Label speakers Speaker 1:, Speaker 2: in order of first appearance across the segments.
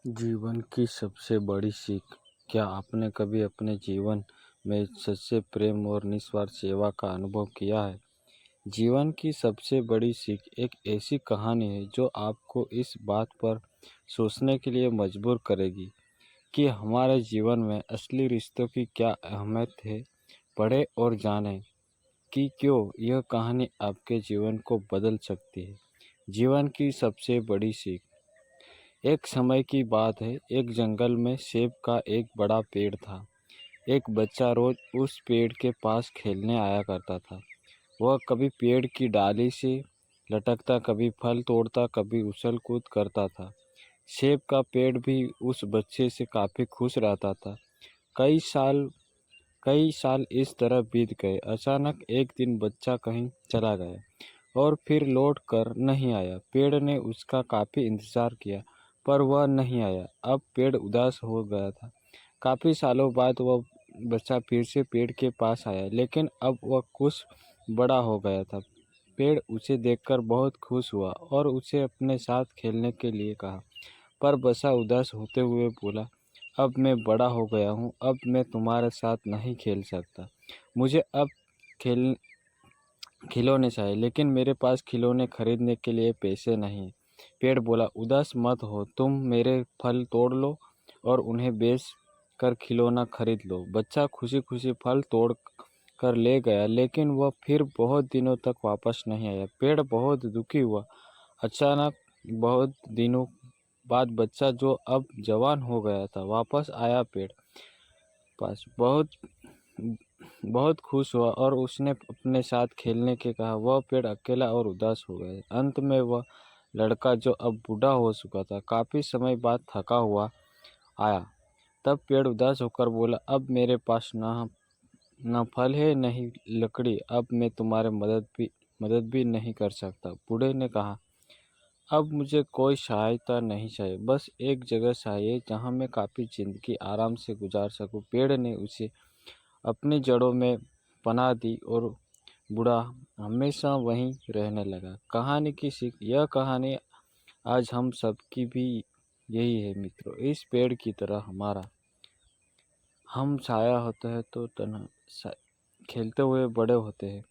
Speaker 1: जीवन की सबसे बड़ी सीख। क्या आपने कभी अपने जीवन में सच्चे प्रेम और निस्वार्थ सेवा का अनुभव किया है? जीवन की सबसे बड़ी सीख एक ऐसी कहानी है जो आपको इस बात पर सोचने के लिए मजबूर करेगी कि हमारे जीवन में असली रिश्तों की क्या अहमियत है। पढ़ें और जानें कि क्यों यह कहानी आपके जीवन को बदल सकती है। जीवन की सबसे बड़ी सीख। एक समय की बात है, एक जंगल में सेब का एक बड़ा पेड़ था। एक बच्चा रोज उस पेड़ के पास खेलने आया करता था। वह कभी पेड़ की डाली से लटकता, कभी फल तोड़ता, कभी उछल कूद करता था। सेब का पेड़ भी उस बच्चे से काफी खुश रहता था। कई साल कई साल इस तरह बीत गए। अचानक एक दिन बच्चा कहीं चला गया और फिर लौट कर नहीं आया। पेड़ ने उसका काफी इंतजार किया, पर वह नहीं आया। अब पेड़ उदास हो गया था। काफी सालों बाद वह बच्चा फिर से पेड़ के पास आया, लेकिन अब वह कुछ बड़ा हो गया था। पेड़ उसे देखकर बहुत खुश हुआ और उसे अपने साथ खेलने के लिए कहा, पर बच्चा उदास होते हुए बोला, अब मैं बड़ा हो गया हूँ, अब मैं तुम्हारे साथ नहीं खेल सकता। मुझे अब खेल खिलौने चाहिए, लेकिन मेरे पास खिलौने खरीदने के लिए पैसे नहीं। पेड़ बोला, उदास मत हो, तुम मेरे फल तोड़ लो और उन्हें बेच कर खिलौना खरीद लो। बच्चा खुशी खुशी फल तोड़ कर ले गया, लेकिन वह फिर बहुत दिनों तक वापस नहीं आया। पेड़ बहुत दुखी हुआ। अचानक बहुत दिनों बाद बच्चा, जो अब जवान हो गया था, वापस आया पेड़ पास। बहुत बहुत खुश हुआ और उसने अपने साथ खेलने के कहा। वह पेड़ अकेला और उदास हो गया। अंत में वह लड़का, जो अब बूढ़ा हो चुका था, काफी समय बाद थका हुआ आया। तब पेड़ उदास होकर बोला, अब मेरे पास न फल है, न ही लकड़ी। अब मैं तुम्हारे मदद भी नहीं कर सकता। बूढ़े ने कहा, अब मुझे कोई सहायता नहीं चाहिए, बस एक जगह चाहिए जहाँ मैं काफी जिंदगी आराम से गुजार सकूं। पेड़ ने उसे अपनी जड़ों में पनाह दी और बूढ़ा हमेशा वहीं रहने लगा। कहानी की सीख। यह कहानी आज हम सबकी भी यही है मित्रों। इस पेड़ की तरह हमारा हम छाया होते हैं तो खेलते हुए बड़े होते हैं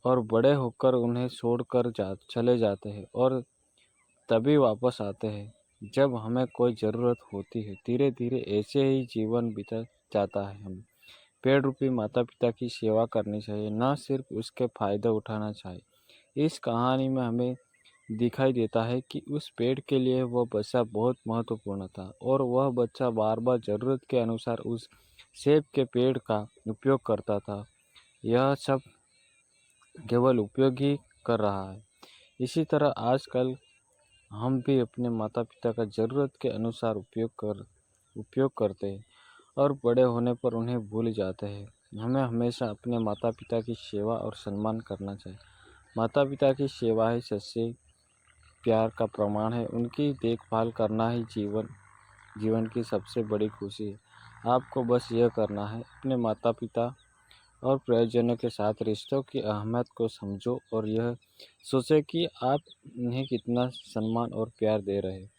Speaker 1: और बड़े होकर उन्हें छोड़कर चले जाते हैं, और तभी वापस आते हैं जब हमें कोई ज़रूरत होती है। धीरे धीरे ऐसे ही जीवन बीता जाता है। हम पेड़ रूपी माता पिता की सेवा करनी चाहिए, न सिर्फ उसके फायदे उठाना चाहिए। इस कहानी में हमें दिखाई देता है कि उस पेड़ के लिए वह बच्चा बहुत महत्वपूर्ण था, और वह बच्चा बार बार ज़रूरत के अनुसार उस सेब के पेड़ का उपयोग करता था। यह सब केवल उपयोग ही कर रहा है। इसी तरह आजकल हम भी अपने माता पिता का ज़रूरत के अनुसार उपयोग करते हैं और बड़े होने पर उन्हें भूल जाते हैं। हमें हमेशा अपने माता पिता की सेवा और सम्मान करना चाहिए। माता पिता की सेवा ही सच्चे प्यार का प्रमाण है। उनकी देखभाल करना ही जीवन की सबसे बड़ी खुशी है। आपको बस यह करना है, अपने माता पिता और प्रियजनों के साथ रिश्तों की अहमियत को समझो और यह सोचें कि आप उन्हें कितना सम्मान और प्यार दे रहे हैं।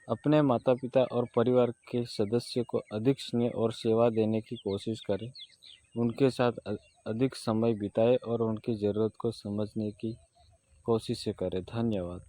Speaker 1: अपने माता पिता और परिवार के सदस्य को अधिक स्नेह और सेवा देने की कोशिश करें। उनके साथ अधिक समय बिताएं और उनकी ज़रूरत को समझने की कोशिश करें। धन्यवाद।